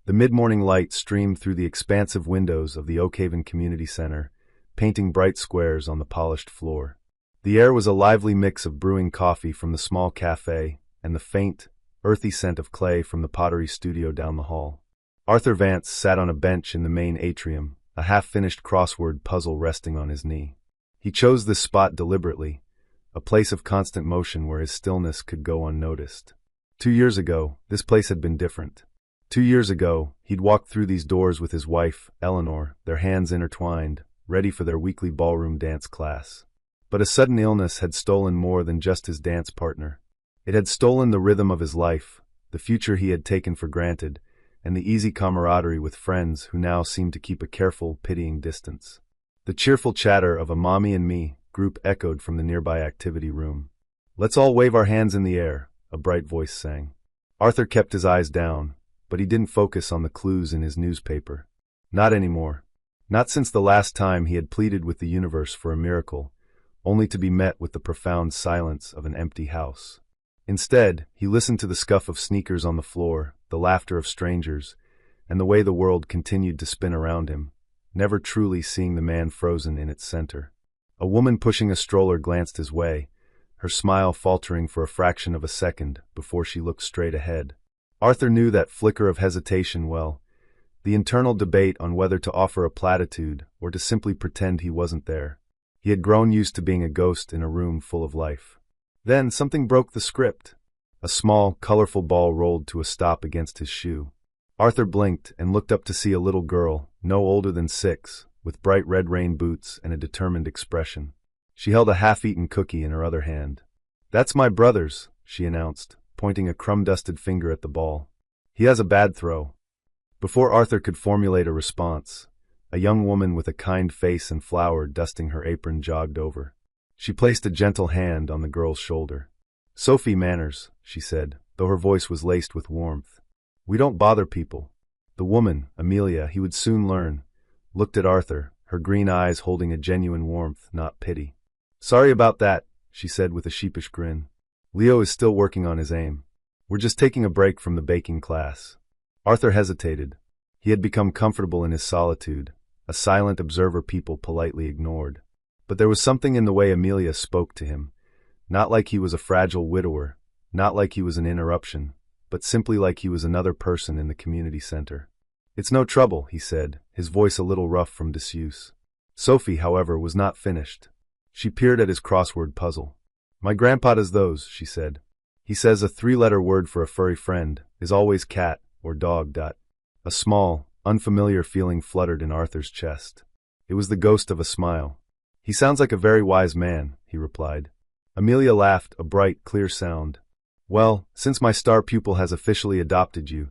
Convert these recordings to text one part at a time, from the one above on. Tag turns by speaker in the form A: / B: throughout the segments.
A: The mid-morning light streamed through the expansive windows of the Oakhaven Community Center, painting bright squares on the polished floor. The air was a lively mix of brewing coffee from the small cafe and the faint, earthy scent of clay from the pottery studio down the hall. Arthur Vance sat on a bench in the main atrium, a half-finished crossword puzzle resting on his knee. He chose this spot deliberately, a place of constant motion where his stillness could go unnoticed. 2 years ago, this place had been different. 2 years ago, he'd walked through these doors with his wife, Eleanor, their hands intertwined, ready for their weekly ballroom dance class. But a sudden illness had stolen more than just his dance partner. It had stolen the rhythm of his life, the future he had taken for granted, and the easy camaraderie with friends who now seemed to keep a careful, pitying distance. The cheerful chatter of a mommy and me group echoed from the nearby activity room. "Let's all wave our hands in the air," a bright voice sang. Arthur kept his eyes down, but he didn't focus on the clues in his newspaper. Not anymore. Not since the last time he had pleaded with the universe for a miracle, only to be met with the profound silence of an empty house. Instead, he listened to the scuff of sneakers on the floor, the laughter of strangers, and the way the world continued to spin around him, never truly seeing the man frozen in its center. A woman pushing a stroller glanced his way, her smile faltering for a fraction of a second before she looked straight ahead. Arthur knew that flicker of hesitation well, the internal debate on whether to offer a platitude or to simply pretend he wasn't there. He had grown used to being a ghost in a room full of life. Then something broke the script. A small, colorful ball rolled to a stop against his shoe. Arthur blinked and looked up to see a little girl, no older than 6, with bright red rain boots and a determined expression. She held a half-eaten cookie in her other hand. "That's my brother's," she announced, pointing a crumb-dusted finger at the ball. "He has a bad throw." Before Arthur could formulate a response, a young woman with a kind face and flour dusting her apron jogged over. She placed a gentle hand on the girl's shoulder. "Sophie Manners," she said, though her voice was laced with warmth. "We don't bother people." The woman, Amelia, he would soon learn, looked at Arthur, her green eyes holding a genuine warmth, not pity. "Sorry about that," she said with a sheepish grin. "Leo is still working on his aim. We're just taking a break from the baking class." Arthur hesitated. He had become comfortable in his solitude, a silent observer people politely ignored. But there was something in the way Amelia spoke to him, not like he was a fragile widower, not like he was an interruption, but simply like he was another person in the community center. "It's no trouble," he said, his voice a little rough from disuse. Sophie, however, was not finished. She peered at his crossword puzzle. "My grandpa does those," she said. "He says a 3-letter word for a furry friend is always cat or dog. A small, unfamiliar feeling fluttered in Arthur's chest. It was the ghost of a smile. "He sounds like a very wise man," he replied. Amelia laughed, a bright, clear sound. "Well, since my star pupil has officially adopted you,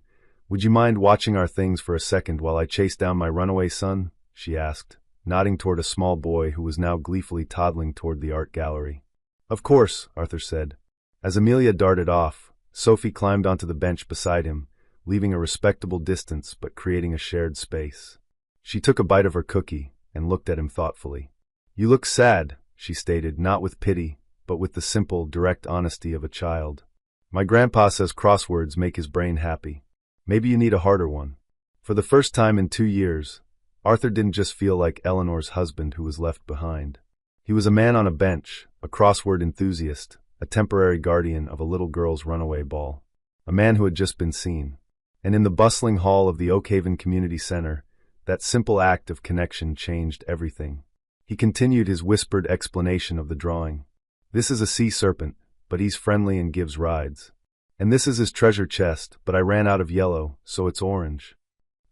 A: would you mind watching our things for a second while I chase down my runaway son?" she asked, nodding toward a small boy who was now gleefully toddling toward the art gallery. "Of course," Arthur said. As Amelia darted off, Sophie climbed onto the bench beside him, leaving a respectable distance but creating a shared space. She took a bite of her cookie and looked at him thoughtfully. "You look sad," she stated, not with pity, but with the simple, direct honesty of a child. "My grandpa says crosswords make his brain happy. Maybe you need a harder one." For the first time in 2 years, Arthur didn't just feel like Eleanor's husband who was left behind. He was a man on a bench, a crossword enthusiast, a temporary guardian of a little girl's runaway ball. A man who had just been seen. And in the bustling hall of the Oakhaven Community Center, that simple act of connection changed everything. He continued his whispered explanation of the drawing. "This is a sea serpent, but he's friendly and gives rides. And this is his treasure chest, but I ran out of yellow, so it's orange."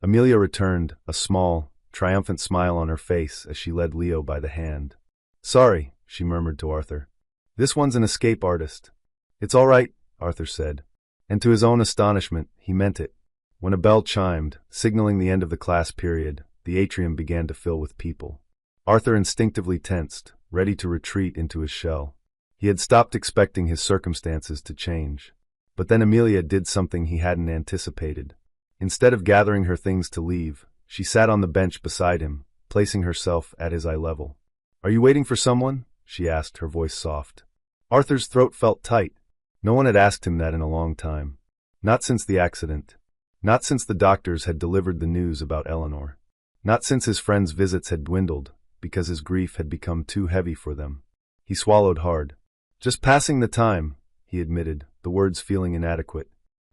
A: Amelia returned, a small, triumphant smile on her face as she led Leo by the hand. "Sorry," she murmured to Arthur. "This one's an escape artist." "It's all right," Arthur said. And to his own astonishment, he meant it. When a bell chimed, signaling the end of the class period, the atrium began to fill with people. Arthur instinctively tensed, ready to retreat into his shell. He had stopped expecting his circumstances to change. But then Amelia did something he hadn't anticipated. Instead of gathering her things to leave, she sat on the bench beside him, placing herself at his eye level. "Are you waiting for someone?" she asked, her voice soft. Arthur's throat felt tight. No one had asked him that in a long time. Not since the accident. Not since the doctors had delivered the news about Eleanor. Not since his friends' visits had dwindled, because his grief had become too heavy for them. He swallowed hard. Just passing the time, he admitted, the words feeling inadequate.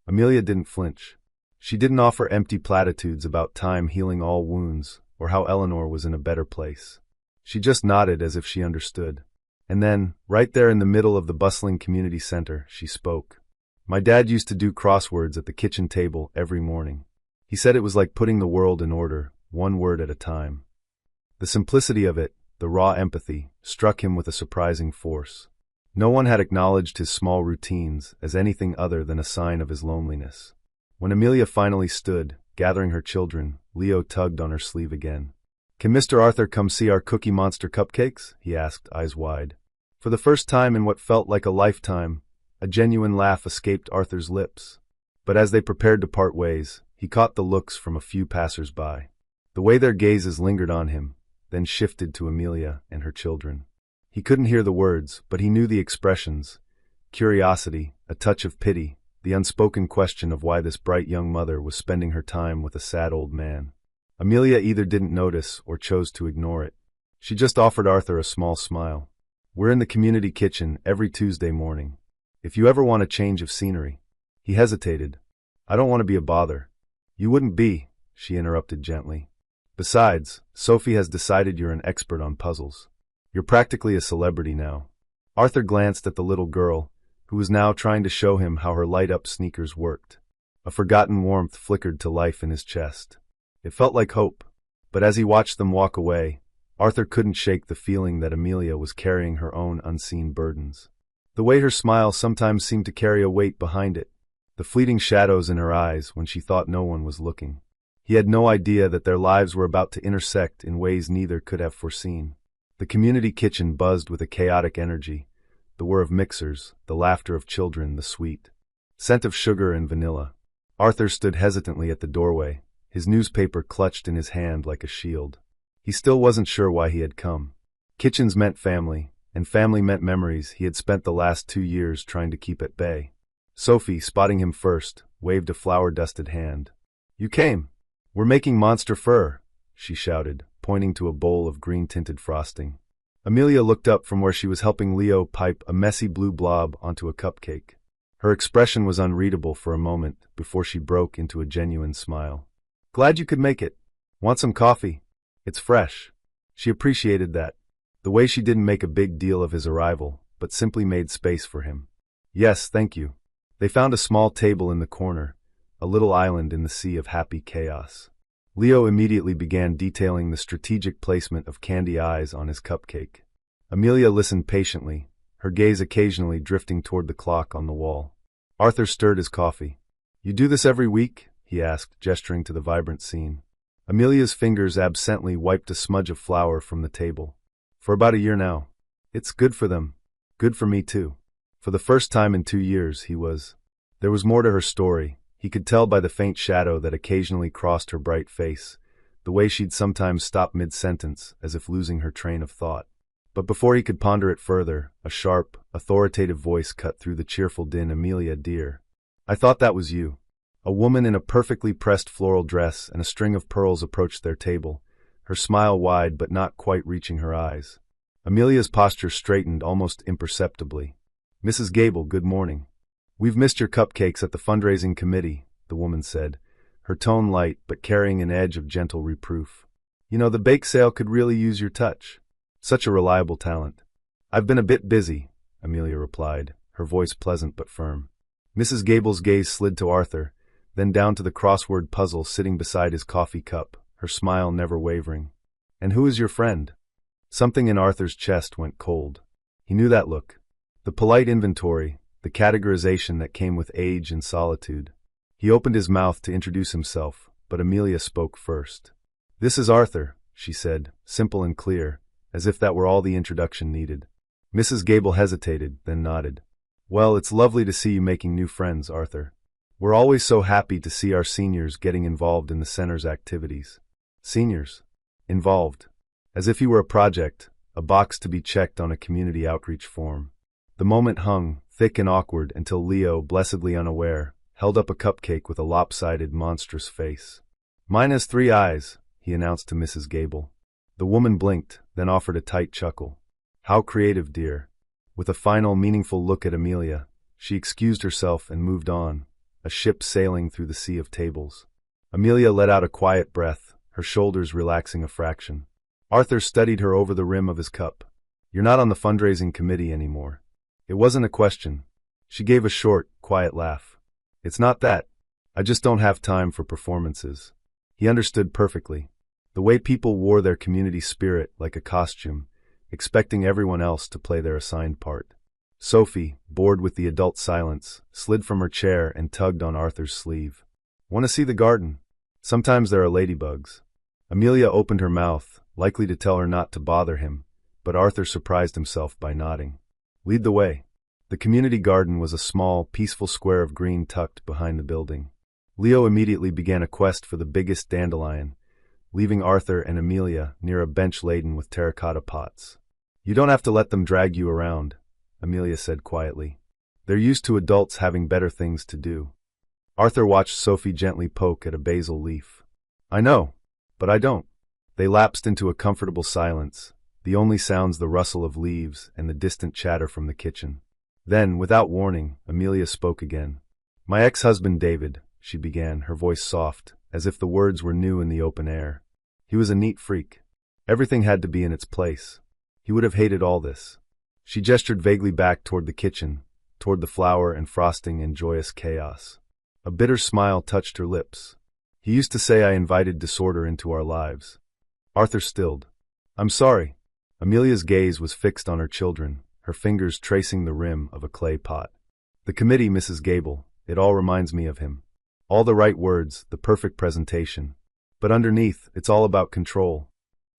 A: Amelia didn't flinch. She didn't offer empty platitudes about time healing all wounds, or how Eleanor was in a better place. She just nodded as if she understood. And then, right there in the middle of the bustling community center, she spoke. My dad used to do crosswords at the kitchen table every morning. He said it was like putting the world in order, one word at a time. The simplicity of it, the raw empathy, struck him with a surprising force. No one had acknowledged his small routines as anything other than a sign of his loneliness. When Amelia finally stood, gathering her children, Leo tugged on her sleeve again. Can Mr. Arthur come see our Cookie Monster cupcakes? He asked, eyes wide. For the first time in what felt like a lifetime, a genuine laugh escaped Arthur's lips. But as they prepared to part ways, he caught the looks from a few passers-by. The way their gazes lingered on him, then shifted to Amelia and her children. He couldn't hear the words, but he knew the expressions. Curiosity, a touch of pity, the unspoken question of why this bright young mother was spending her time with a sad old man. Amelia either didn't notice or chose to ignore it. She just offered Arthur a small smile. We're in the community kitchen every Tuesday morning. If you ever want a change of scenery. He hesitated. I don't want to be a bother. You wouldn't be, she interrupted gently. Besides, Sophie has decided you're an expert on puzzles. You're practically a celebrity now. Arthur glanced at the little girl, who was now trying to show him how her light-up sneakers worked. A forgotten warmth flickered to life in his chest. It felt like hope, but as he watched them walk away, Arthur couldn't shake the feeling that Amelia was carrying her own unseen burdens. The way her smile sometimes seemed to carry a weight behind it, the fleeting shadows in her eyes when she thought no one was looking. He had no idea that their lives were about to intersect in ways neither could have foreseen. The community kitchen buzzed with a chaotic energy, the whir of mixers, the laughter of children, the sweet scent of sugar and vanilla. Arthur stood hesitantly at the doorway, his newspaper clutched in his hand like a shield. He still wasn't sure why he had come. Kitchens meant family, and family meant memories he had spent the last 2 years trying to keep at bay. Sophie, spotting him first, waved a flour-dusted hand. You came. We're making monster fur, she shouted, pointing to a bowl of green-tinted frosting. Amelia looked up from where she was helping Leo pipe a messy blue blob onto a cupcake. Her expression was unreadable for a moment before she broke into a genuine smile. Glad you could make it. Want some coffee? It's fresh. She appreciated that. The way she didn't make a big deal of his arrival, but simply made space for him. Yes, thank you. They found a small table in the corner, a little island in the sea of happy chaos. Leo immediately began detailing the strategic placement of candy eyes on his cupcake. Amelia listened patiently, her gaze occasionally drifting toward the clock on the wall. Arthur stirred his coffee. You do this every week? He asked, gesturing to the vibrant scene. Amelia's fingers absently wiped a smudge of flour from the table. For about a year now. It's good for them. Good for me too. For the first time in 2 years, There was more to her story. He could tell by the faint shadow that occasionally crossed her bright face, the way she'd sometimes stop mid-sentence, as if losing her train of thought. But before he could ponder it further, a sharp, authoritative voice cut through the cheerful din. Amelia, dear. I thought that was you. A woman in a perfectly pressed floral dress and a string of pearls approached their table, her smile wide but not quite reaching her eyes. Amelia's posture straightened almost imperceptibly. Mrs. Gable, good morning. We've missed your cupcakes at the fundraising committee, the woman said, her tone light but carrying an edge of gentle reproof. You know, the bake sale could really use your touch. Such a reliable talent. I've been a bit busy, Amelia replied, her voice pleasant but firm. Mrs. Gable's gaze slid to Arthur, then down to the crossword puzzle sitting beside his coffee cup, her smile never wavering. And who is your friend? Something in Arthur's chest went cold. He knew that look. The polite inventory, the categorization that came with age and solitude. He opened his mouth to introduce himself, but Amelia spoke first. This is Arthur, she said, simple and clear, as if that were all the introduction needed. Mrs. Gable hesitated, then nodded. Well, it's lovely to see you making new friends, Arthur. We're always so happy to see our seniors getting involved in the center's activities. Seniors. Involved. As if he were a project, a box to be checked on a community outreach form. The moment hung, thick and awkward, until Leo, blessedly unaware, held up a cupcake with a lopsided, monstrous face. "Mine has 3 eyes," he announced to Mrs. Gable. The woman blinked, then offered a tight chuckle. "How creative, dear." With a final, meaningful look at Amelia, she excused herself and moved on, a ship sailing through the sea of tables. Amelia let out a quiet breath, her shoulders relaxing a fraction. Arthur studied her over the rim of his cup. "You're not on the fundraising committee anymore." It wasn't a question. She gave a short, quiet laugh. "It's not that. I just don't have time for performances." He understood perfectly. The way people wore their community spirit like a costume, expecting everyone else to play their assigned part. Sophie, bored with the adult silence, slid from her chair and tugged on Arthur's sleeve. "Want to see the garden? Sometimes there are ladybugs." Amelia opened her mouth, likely to tell her not to bother him, but Arthur surprised himself by nodding. "Lead the way." The community garden was a small, peaceful square of green tucked behind the building. Leo immediately began a quest for the biggest dandelion, leaving Arthur and Amelia near a bench laden with terracotta pots. "You don't have to let them drag you around," Amelia said quietly. "They're used to adults having better things to do." Arthur watched Sophie gently poke at a basil leaf. "I know, but I don't." They lapsed into a comfortable silence, the only sounds the rustle of leaves and the distant chatter from the kitchen. Then, without warning, Amelia spoke again. "My ex-husband David," she began, her voice soft, as if the words were new in the open air. "He was a neat freak. Everything had to be in its place. He would have hated all this." She gestured vaguely back toward the kitchen, toward the flour and frosting and joyous chaos. A bitter smile touched her lips. "He used to say I invited disorder into our lives." Arthur stilled. "I'm sorry." Amelia's gaze was fixed on her children, her fingers tracing the rim of a clay pot. "The committee, Mrs. Gable, it all reminds me of him. All the right words, the perfect presentation. But underneath, it's all about control."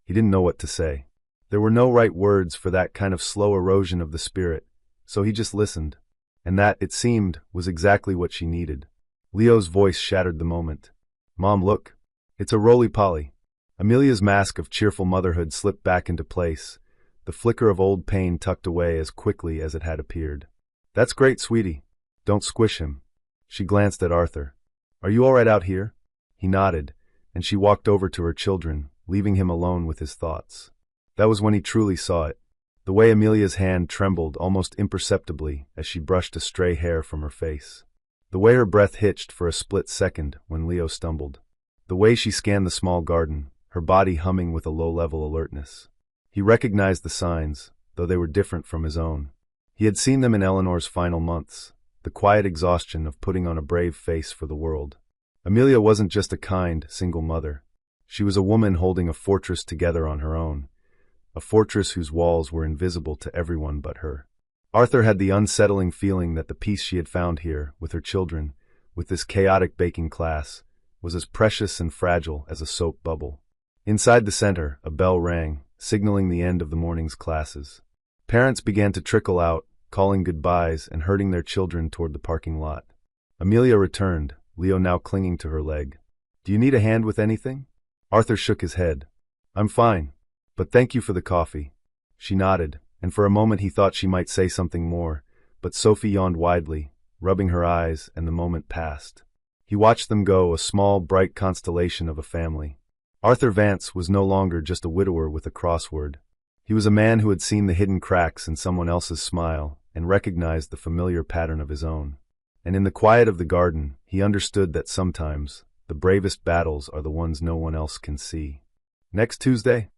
A: He didn't know what to say. There were no right words for that kind of slow erosion of the spirit, so he just listened. And that, it seemed, was exactly what she needed. Leo's voice shattered the moment. "Mom, look. It's a roly-poly." Amelia's mask of cheerful motherhood slipped back into place, the flicker of old pain tucked away as quickly as it had appeared. "That's great, sweetie. Don't squish him." She glanced at Arthur. "Are you all right out here?" He nodded, and she walked over to her children, leaving him alone with his thoughts. That was when he truly saw it. The way Amelia's hand trembled almost imperceptibly as she brushed a stray hair from her face. The way her breath hitched for a split second when Leo stumbled. The way she scanned the small garden, her body humming with a low-level alertness. He recognized the signs, though they were different from his own. He had seen them in Eleanor's final months, the quiet exhaustion of putting on a brave face for the world. Amelia wasn't just a kind, single mother. She was a woman holding a fortress together on her own, a fortress whose walls were invisible to everyone but her. Arthur had the unsettling feeling that the peace she had found here, with her children, with this chaotic baking class, was as precious and fragile as a soap bubble. Inside the center, a bell rang, signaling the end of the morning's classes. Parents began to trickle out, calling goodbyes and herding their children toward the parking lot. Amelia returned, Leo now clinging to her leg. "Do you need a hand with anything?" Arthur shook his head. "I'm fine, but thank you for the coffee." She nodded, and for a moment he thought she might say something more, but Sophie yawned widely, rubbing her eyes, and the moment passed. He watched them go, a small, bright constellation of a family. Arthur Vance was no longer just a widower with a crossword. He was a man who had seen the hidden cracks in someone else's smile and recognized the familiar pattern of his own. And in the quiet of the garden, he understood that sometimes the bravest battles are the ones no one else can see. "Next Tuesday?"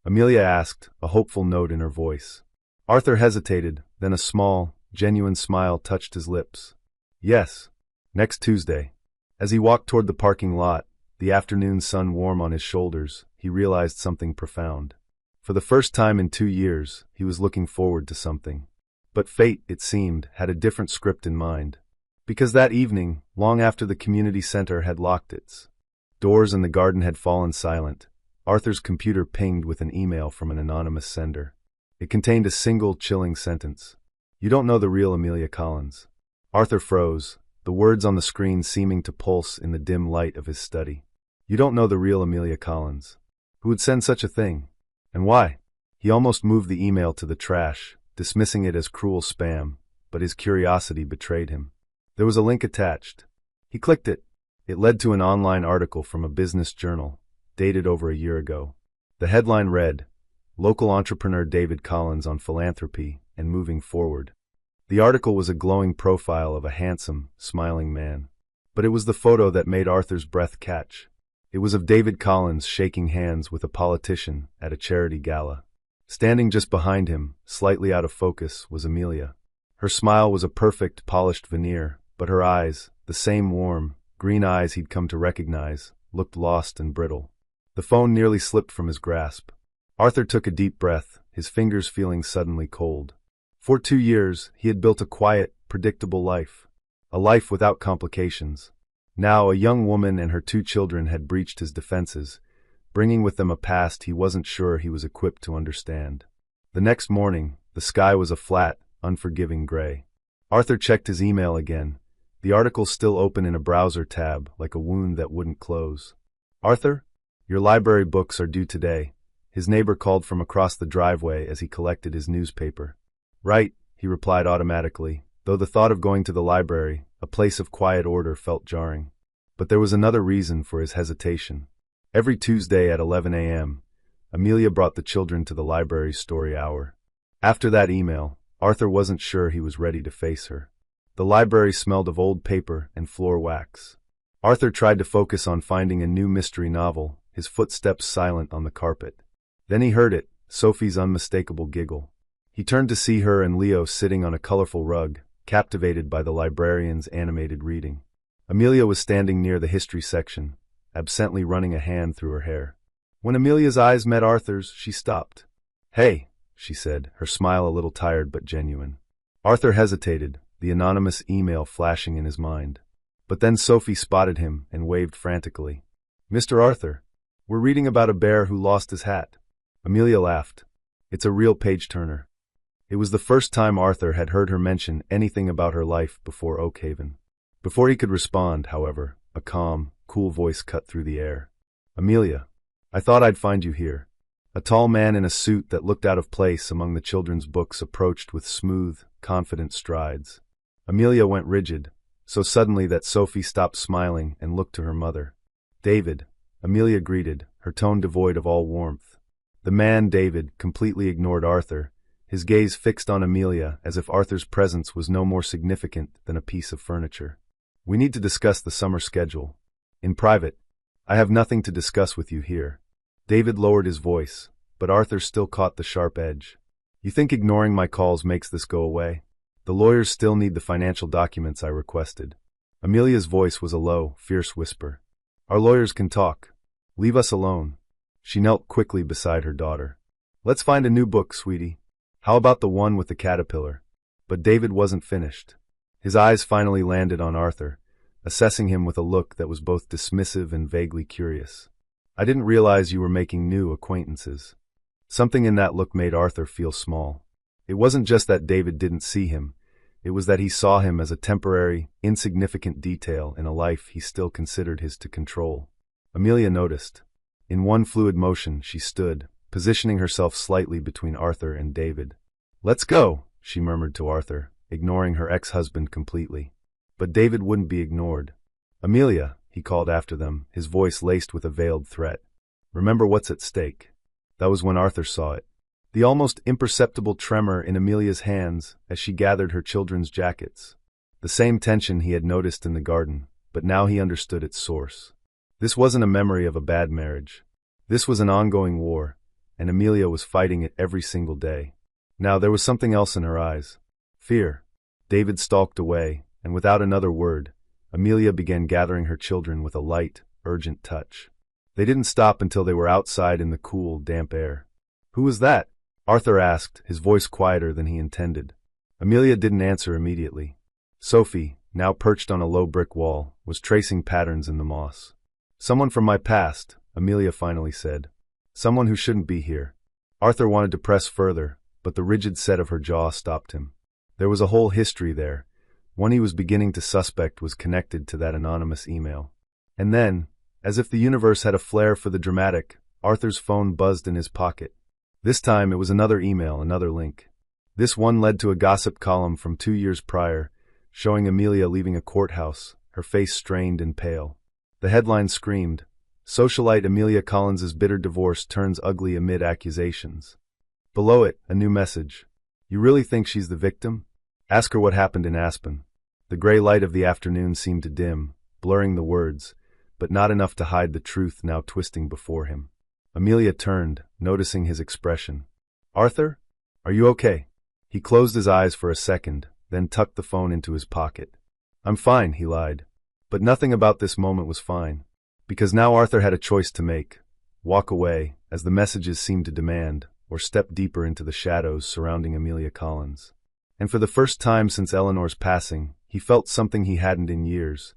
A: Amelia asked, a hopeful note in her voice. Arthur hesitated, then a small, genuine smile touched his lips. "Yes, next Tuesday." As he walked toward the parking lot, the afternoon sun warm on his shoulders, he realized something profound. For the first time in 2 years, he was looking forward to something. But fate, it seemed, had a different script in mind. Because that evening, long after the community center had locked its doors and the garden had fallen silent, Arthur's computer pinged with an email from an anonymous sender. It contained a single chilling sentence. "You don't know the real Amelia Collins." Arthur froze, the words on the screen seeming to pulse in the dim light of his study. "You don't know the real Amelia Collins. Who would send such a thing? And why?" He almost moved the email to the trash, dismissing it as cruel spam, but his curiosity betrayed him. There was a link attached. He clicked it. It led to an online article from a business journal, dated over a year ago. The headline read, "Local Entrepreneur David Collins on Philanthropy and Moving Forward." The article was a glowing profile of a handsome, smiling man. But it was the photo that made Arthur's breath catch. It was of David Collins shaking hands with a politician at a charity gala. Standing just behind him, slightly out of focus, was Amelia. Her smile was a perfect, polished veneer, but her eyes, the same warm, green eyes he'd come to recognize, looked lost and brittle. The phone nearly slipped from his grasp. Arthur took a deep breath, his fingers feeling suddenly cold. For 2 years, he had built a quiet, predictable life. A life without complications. Now a young woman and her 2 children had breached his defenses, bringing with them a past he wasn't sure he was equipped to understand. The next morning, the sky was a flat, unforgiving gray. Arthur checked his email again, the article still open in a browser tab like a wound that wouldn't close. "Arthur, your library books are due today," his neighbor called from across the driveway as he collected his newspaper. "Right," he replied automatically, though the thought of going to the library, a place of quiet order, felt jarring. But there was another reason for his hesitation. Every Tuesday at 11 a.m., Amelia brought the children to the library's story hour. After that email, Arthur wasn't sure he was ready to face her. The library smelled of old paper and floor wax. Arthur tried to focus on finding a new mystery novel, his footsteps silent on the carpet. Then he heard it, Sophie's unmistakable giggle. He turned to see her and Leo sitting on a colorful rug, captivated by the librarian's animated reading. Amelia was standing near the history section, absently running a hand through her hair. When Amelia's eyes met Arthur's, she stopped. "Hey," she said, her smile a little tired but genuine. Arthur hesitated, the anonymous email flashing in his mind. But then Sophie spotted him and waved frantically. "Mr. Arthur, we're reading about a bear who lost his hat." Amelia laughed. "It's a real page-turner." It was the first time Arthur had heard her mention anything about her life before Oakhaven. Before he could respond, however, a calm, cool voice cut through the air. "Amelia, I thought I'd find you here." A tall man in a suit that looked out of place among the children's books approached with smooth, confident strides. Amelia went rigid, so suddenly that Sophie stopped smiling and looked to her mother. "David," Amelia greeted, her tone devoid of all warmth. The man, David, completely ignored Arthur, his gaze fixed on Amelia as if Arthur's presence was no more significant than a piece of furniture. "We need to discuss the summer schedule. In private. I have nothing to discuss with you here." David lowered his voice, but Arthur still caught the sharp edge. "You think ignoring my calls makes this go away? The lawyers still need the financial documents I requested." Amelia's voice was a low, fierce whisper. "Our lawyers can talk. Leave us alone." She knelt quickly beside her daughter. "Let's find a new book, sweetie. How about the one with the caterpillar?" But David wasn't finished. His eyes finally landed on Arthur, assessing him with a look that was both dismissive and vaguely curious. "I didn't realize you were making new acquaintances." Something in that look made Arthur feel small. It wasn't just that David didn't see him, it was that he saw him as a temporary, insignificant detail in a life he still considered his to control. Amelia noticed. In one fluid motion, she stood, positioning herself slightly between Arthur and David. "Let's go," she murmured to Arthur, ignoring her ex-husband completely. But David wouldn't be ignored. "Amelia," he called after them, his voice laced with a veiled threat. "Remember what's at stake." That was when Arthur saw it. The almost imperceptible tremor in Amelia's hands as she gathered her children's jackets. The same tension he had noticed in the garden, but now he understood its source. This wasn't a memory of a bad marriage. This was an ongoing war, and Amelia was fighting it every single day. Now there was something else in her eyes. Fear. David stalked away, and without another word, Amelia began gathering her children with a light, urgent touch. They didn't stop until they were outside in the cool, damp air. "Who was that?" Arthur asked, his voice quieter than he intended. Amelia didn't answer immediately. Sophie, now perched on a low brick wall, was tracing patterns in the moss. "Someone from my past," Amelia finally said. "Someone who shouldn't be here." Arthur wanted to press further, but the rigid set of her jaw stopped him. There was a whole history there. One he was beginning to suspect was connected to that anonymous email. And then, as if the universe had a flair for the dramatic, Arthur's phone buzzed in his pocket. This time it was another email, another link. This one led to a gossip column from 2 years prior, showing Amelia leaving a courthouse, her face strained and pale. The headline screamed, "Socialite Amelia Collins's bitter divorce turns ugly amid accusations." Below it, a new message. "You really think she's the victim? Ask her what happened in Aspen." The gray light of the afternoon seemed to dim, blurring the words, but not enough to hide the truth now twisting before him. Amelia turned, noticing his expression. "Arthur? Are you okay?" He closed his eyes for a second, then tucked the phone into his pocket. "I'm fine," he lied. But nothing about this moment was fine. Because now Arthur had a choice to make: walk away, as the messages seemed to demand, or step deeper into the shadows surrounding Amelia Collins. And for the first time since Eleanor's passing, he felt something he hadn't in years.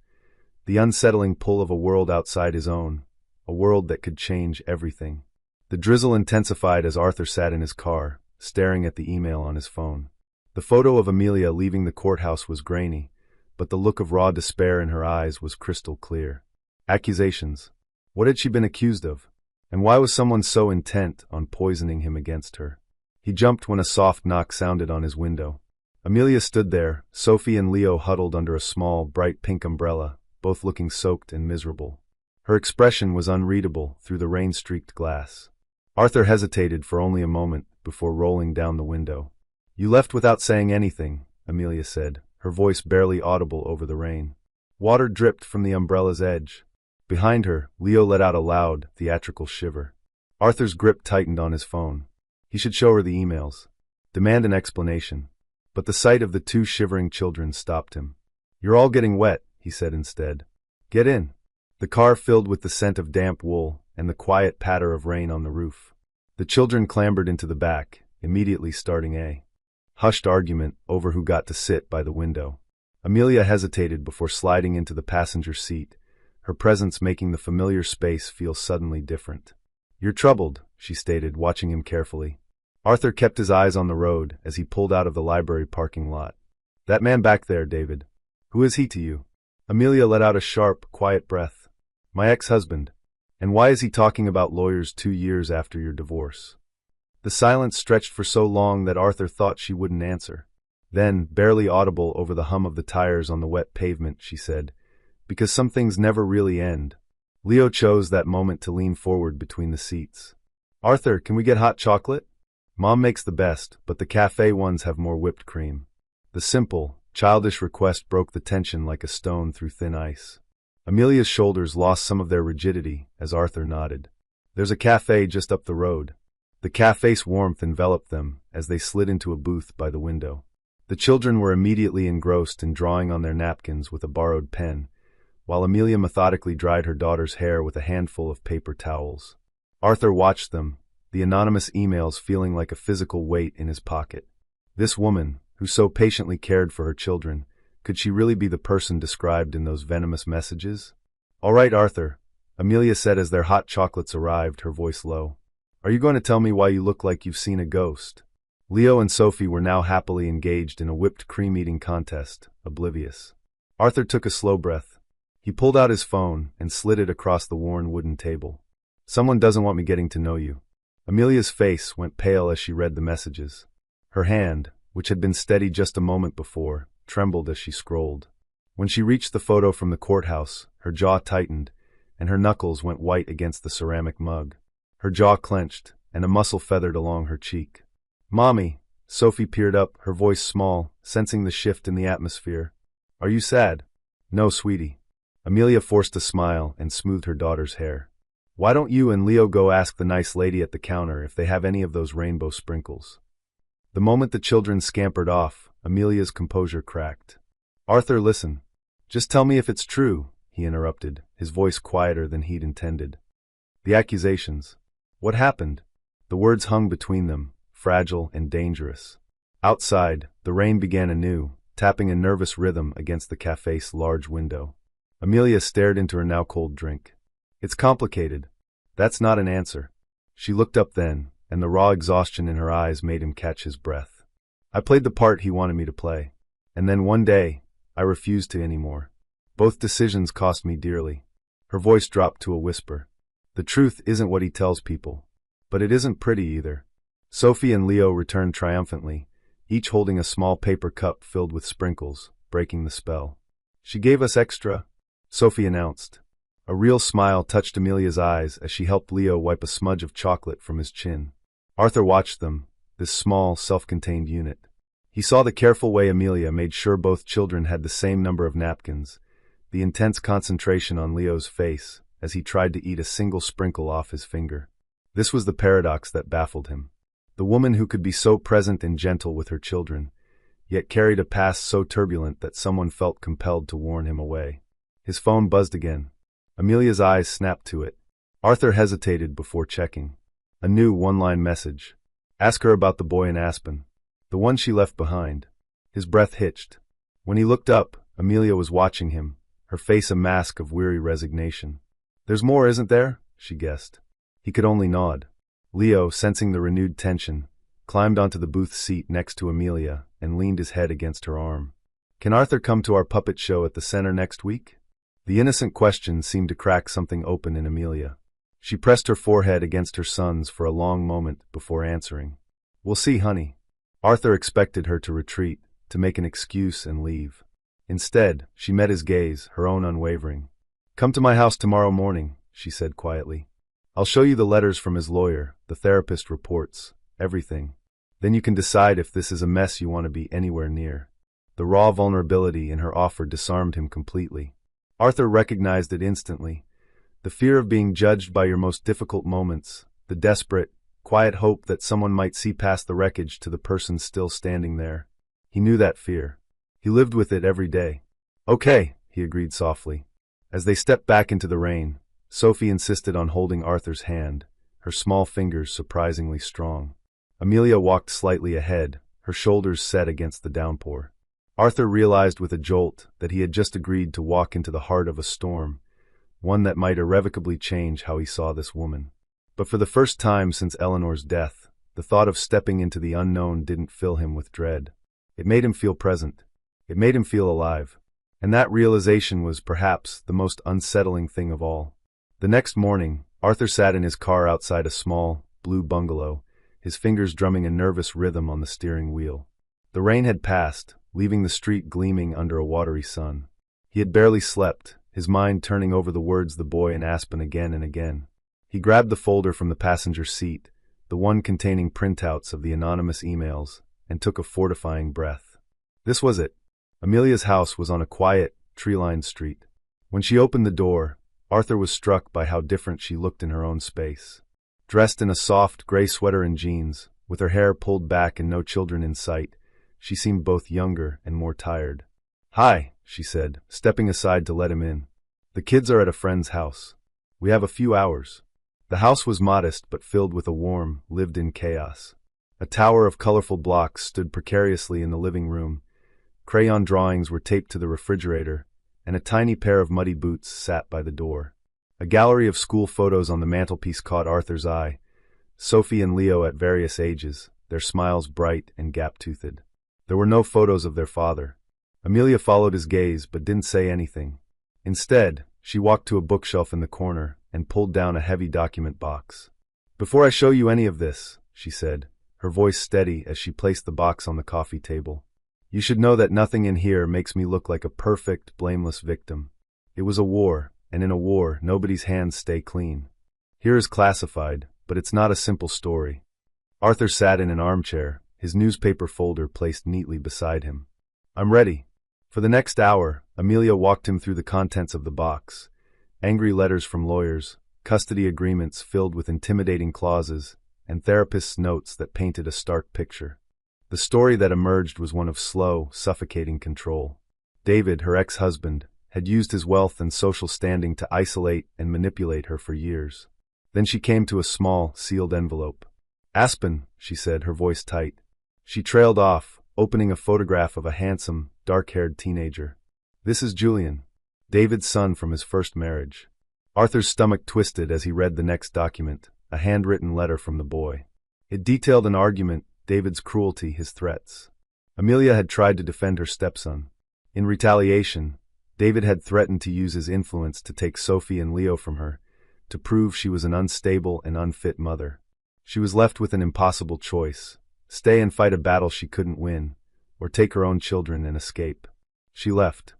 A: The unsettling pull of a world outside his own, a world that could change everything. The drizzle intensified as Arthur sat in his car, staring at the email on his phone. The photo of Amelia leaving the courthouse was grainy, but the look of raw despair in her eyes was crystal clear. Accusations. What had she been accused of? And why was someone so intent on poisoning him against her? He jumped when a soft knock sounded on his window. Amelia stood there, Sophie and Leo huddled under a small, bright pink umbrella, both looking soaked and miserable. Her expression was unreadable through the rain-streaked glass. Arthur hesitated for only a moment before rolling down the window. "You left without saying anything," Amelia said, her voice barely audible over the rain. Water dripped from the umbrella's edge. Behind her, Leo let out a loud, theatrical shiver. Arthur's grip tightened on his phone. He should show her the emails. Demand an explanation. But the sight of the two shivering children stopped him. "You're all getting wet," he said instead. "Get in." The car filled with the scent of damp wool and the quiet patter of rain on the roof. The children clambered into the back, immediately starting a hushed argument over who got to sit by the window. Amelia hesitated before sliding into the passenger seat, her presence making the familiar space feel suddenly different. "You're troubled," she stated, watching him carefully. Arthur kept his eyes on the road as he pulled out of the library parking lot. "That man back there, David. Who is he to you?" Amelia let out a sharp, quiet breath. "My ex-husband. And why is he talking about lawyers 2 years after your divorce?" The silence stretched for so long that Arthur thought she wouldn't answer. Then, barely audible over the hum of the tires on the wet pavement, she said, "Because some things never really end." Leo chose that moment to lean forward between the seats. "Arthur, can we get hot chocolate? Mom makes the best, but the cafe ones have more whipped cream." The simple, childish request broke the tension like a stone through thin ice. Amelia's shoulders lost some of their rigidity as Arthur nodded. "There's a cafe just up the road." The cafe's warmth enveloped them as they slid into a booth by the window. The children were immediately engrossed in drawing on their napkins with a borrowed pen, while Amelia methodically dried her daughter's hair with a handful of paper towels. Arthur watched them, the anonymous emails feeling like a physical weight in his pocket. This woman, who so patiently cared for her children, could she really be the person described in those venomous messages? "All right, Arthur," Amelia said as their hot chocolates arrived, her voice low. "Are you going to tell me why you look like you've seen a ghost?" Leo and Sophie were now happily engaged in a whipped cream eating contest, oblivious. Arthur took a slow breath. He pulled out his phone and slid it across the worn wooden table. "Someone doesn't want me getting to know you." Amelia's face went pale as she read the messages. Her hand, which had been steady just a moment before, trembled as she scrolled. When she reached the photo from the courthouse, her jaw tightened, and her knuckles went white against the ceramic mug. Her jaw clenched, and a muscle feathered along her cheek. "Mommy," Sophie peered up, her voice small, sensing the shift in the atmosphere. "Are you sad?" "No, sweetie." Amelia forced a smile and smoothed her daughter's hair. "Why don't you and Leo go ask the nice lady at the counter if they have any of those rainbow sprinkles?" The moment the children scampered off, Amelia's composure cracked. "Arthur, listen. Just tell me if it's true," he interrupted, his voice quieter than he'd intended. "The accusations. What happened?" The words hung between them, fragile and dangerous. Outside, the rain began anew, tapping a nervous rhythm against the cafe's large window. Amelia stared into her now cold drink. "It's complicated." "That's not an answer." She looked up then, and the raw exhaustion in her eyes made him catch his breath. "I played the part he wanted me to play. And then one day, I refused to anymore. Both decisions cost me dearly." Her voice dropped to a whisper. "The truth isn't what he tells people. But it isn't pretty either." Sophie and Leo returned triumphantly, each holding a small paper cup filled with sprinkles, breaking the spell. She gave us extra, Sophie announced. A real smile touched Amelia's eyes as she helped Leo wipe a smudge of chocolate from his chin. Arthur watched them, this small, self-contained unit. He saw the careful way Amelia made sure both children had the same number of napkins, the intense concentration on Leo's face as he tried to eat a single sprinkle off his finger. This was the paradox that baffled him. The woman who could be so present and gentle with her children, yet carried a past so turbulent that someone felt compelled to warn him away. His phone buzzed again. Amelia's eyes snapped to it. Arthur hesitated before checking. A new one-line message. Ask her about the boy in Aspen. The one she left behind. His breath hitched. When he looked up, Amelia was watching him, her face a mask of weary resignation. There's more, isn't there? She guessed. He could only nod. Leo, sensing the renewed tension, climbed onto the booth seat next to Amelia and leaned his head against her arm. Can Arthur come to our puppet show at the center next week? The innocent question seemed to crack something open in Amelia. She pressed her forehead against her son's for a long moment before answering. We'll see, honey. Arthur expected her to retreat, to make an excuse and leave. Instead, she met his gaze, her own unwavering. Come to my house tomorrow morning, she said quietly. I'll show you the letters from his lawyer, the therapist reports, everything. Then you can decide if this is a mess you want to be anywhere near. The raw vulnerability in her offer disarmed him completely. Arthur recognized it instantly. The fear of being judged by your most difficult moments, the desperate, quiet hope that someone might see past the wreckage to the person still standing there. He knew that fear. He lived with it every day. Okay, he agreed softly. As they stepped back into the rain, Sophie insisted on holding Arthur's hand, her small fingers surprisingly strong. Amelia walked slightly ahead, her shoulders set against the downpour. Arthur realized with a jolt that he had just agreed to walk into the heart of a storm, one that might irrevocably change how he saw this woman. But for the first time since Eleanor's death, the thought of stepping into the unknown didn't fill him with dread. It made him feel present. It made him feel alive. And that realization was perhaps the most unsettling thing of all. The next morning, Arthur sat in his car outside a small, blue bungalow, his fingers drumming a nervous rhythm on the steering wheel. The rain had passed, leaving the street gleaming under a watery sun. He had barely slept, his mind turning over the words the boy in Aspen again and again. He grabbed the folder from the passenger seat, the one containing printouts of the anonymous emails, and took a fortifying breath. This was it. Amelia's house was on a quiet, tree-lined street. When she opened the door, Arthur was struck by how different she looked in her own space. Dressed in a soft, gray sweater and jeans, with her hair pulled back and no children in sight, she seemed both younger and more tired. Hi, she said, stepping aside to let him in. The kids are at a friend's house. We have a few hours. The house was modest but filled with a warm, lived-in chaos. A tower of colorful blocks stood precariously in the living room. Crayon drawings were taped to the refrigerator, and a tiny pair of muddy boots sat by the door. A gallery of school photos on the mantelpiece caught Arthur's eye. Sophie and Leo at various ages, their smiles bright and gap-toothed. There were no photos of their father. Amelia followed his gaze but didn't say anything. Instead, she walked to a bookshelf in the corner and pulled down a heavy document box. Before I show you any of this, she said, her voice steady as she placed the box on the coffee table, you should know that nothing in here makes me look like a perfect, blameless victim. It was a war, and in a war, nobody's hands stay clean. Here is classified, but it's not a simple story. Arthur sat in an armchair, his newspaper folder placed neatly beside him. I'm ready. For the next hour, Amelia walked him through the contents of the box. Angry letters from lawyers, custody agreements filled with intimidating clauses, and therapists' notes that painted a stark picture. The story that emerged was one of slow, suffocating control. David, her ex-husband, had used his wealth and social standing to isolate and manipulate her for years. Then she came to a small, sealed envelope. Aspen, she said, her voice tight. She trailed off, opening a photograph of a handsome, dark-haired teenager. This is Julian, David's son from his first marriage. Arthur's stomach twisted as he read the next document, a handwritten letter from the boy. It detailed an argument, David's cruelty, his threats. Amelia had tried to defend her stepson. In retaliation, David had threatened to use his influence to take Sophie and Leo from her, to prove she was an unstable and unfit mother. She was left with an impossible choice: stay and fight a battle she couldn't win, or take her own children and escape. She left.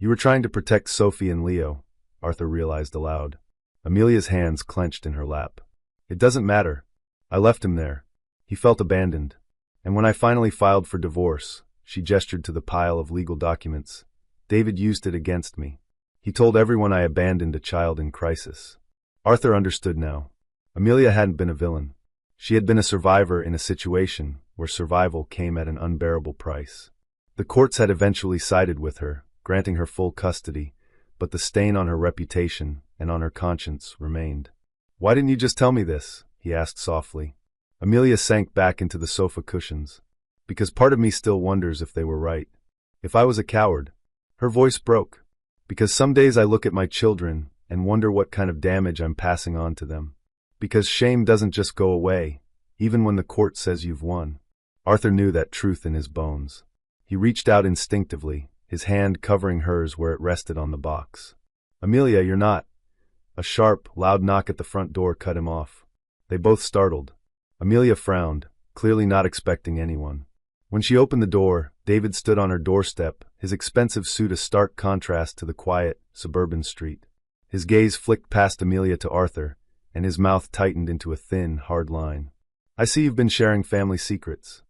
A: You were trying to protect Sophie and Leo, Arthur realized aloud. Amelia's hands clenched in her lap. It doesn't matter. I left him there. He felt abandoned. And when I finally filed for divorce, she gestured to the pile of legal documents, David used it against me. He told everyone I abandoned a child in crisis. Arthur understood now. Amelia hadn't been a villain. She had been a survivor in a situation where survival came at an unbearable price. The courts had eventually sided with her, granting her full custody, but the stain on her reputation and on her conscience remained. "Why didn't you just tell me this?" he asked softly. Amelia sank back into the sofa cushions. "Because part of me still wonders if they were right. If I was a coward." Her voice broke. "Because some days I look at my children and wonder what kind of damage I'm passing on to them. Because shame doesn't just go away, even when the court says you've won." Arthur knew that truth in his bones. He reached out instinctively, his hand covering hers where it rested on the box. "Amelia, you're not." A sharp, loud knock at the front door cut him off. They both startled. Amelia frowned, clearly not expecting anyone. When she opened the door, David stood on her doorstep, his expensive suit a stark contrast to the quiet, suburban street. His gaze flicked past Amelia to Arthur, and his mouth tightened into a thin, hard line. "I see you've been sharing family secrets."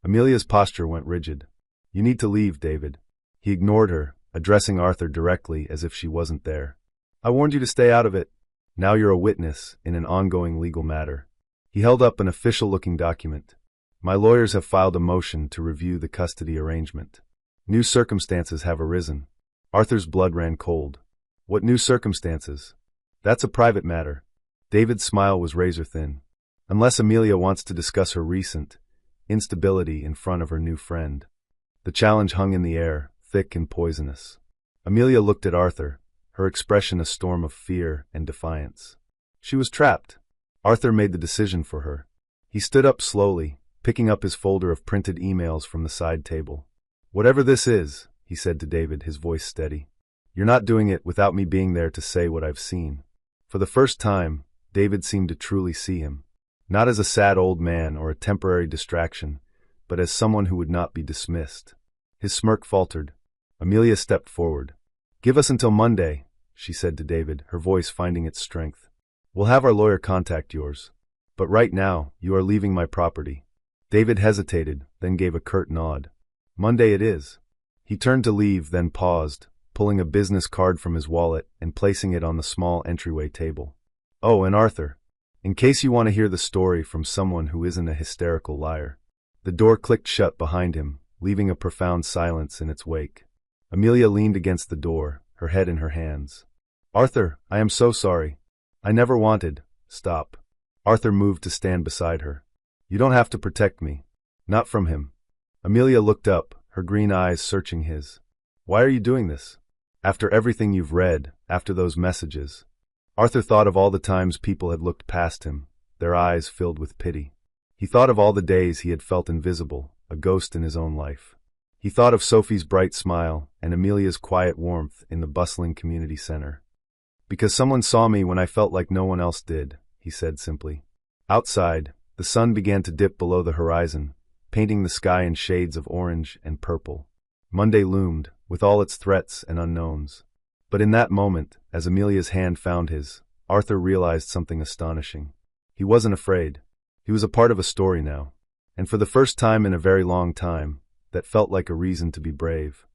A: Amelia's posture went rigid. "You need to leave, David." He ignored her, addressing Arthur directly as if she wasn't there. "I warned you to stay out of it. Now you're a witness in an ongoing legal matter." He held up an official-looking document. "My lawyers have filed a motion to review the custody arrangement. New circumstances have arisen." Arthur's blood ran cold. "What new circumstances?" "That's a private matter." David's smile was razor-thin. "Unless Amelia wants to discuss her recent instability in front of her new friend." The challenge hung in the air, thick and poisonous. Amelia looked at Arthur, her expression a storm of fear and defiance. She was trapped. Arthur made the decision for her. He stood up slowly, picking up his folder of printed emails from the side table. "Whatever this is," he said to David, his voice steady, "you're not doing it without me being there to say what I've seen." For the first time, David seemed to truly see him. Not as a sad old man or a temporary distraction, but as someone who would not be dismissed. His smirk faltered. Amelia stepped forward. "Give us until Monday," she said to David, her voice finding its strength. "We'll have our lawyer contact yours. But right now, you are leaving my property." David hesitated, then gave a curt nod. "Monday it is." He turned to leave, then paused, pulling a business card from his wallet and placing it on the small entryway table. "Oh, and Arthur, in case you want to hear the story from someone who isn't a hysterical liar." The door clicked shut behind him, leaving a profound silence in its wake. Amelia leaned against the door, her head in her hands. "Arthur, I am so sorry. I never wanted." "Stop." Arthur moved to stand beside her. "You don't have to protect me. Not from him." Amelia looked up, her green eyes searching his. "Why are you doing this? After everything you've read, after those messages." Arthur thought of all the times people had looked past him, their eyes filled with pity. He thought of all the days he had felt invisible, a ghost in his own life. He thought of Sophie's bright smile and Amelia's quiet warmth in the bustling community center. "Because someone saw me when I felt like no one else did," he said simply. Outside, the sun began to dip below the horizon, painting the sky in shades of orange and purple. Monday loomed, with all its threats and unknowns. But in that moment, as Amelia's hand found his, Arthur realized something astonishing. He wasn't afraid. He was a part of a story now. And for the first time in a very long time, that felt like a reason to be brave.